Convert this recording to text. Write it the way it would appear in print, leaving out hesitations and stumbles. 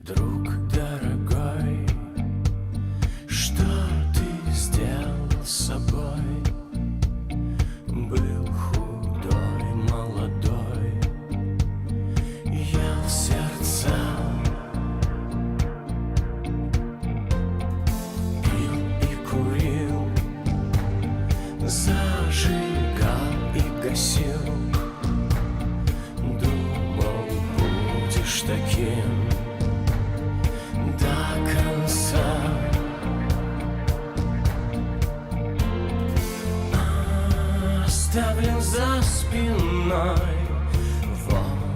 Друг дорогой, что ты сделал с собой? Был худой, молодой, ел сердца, пил и курил, зажигал и гасил. Думал, будешь таким до конца. Оставлен за спиной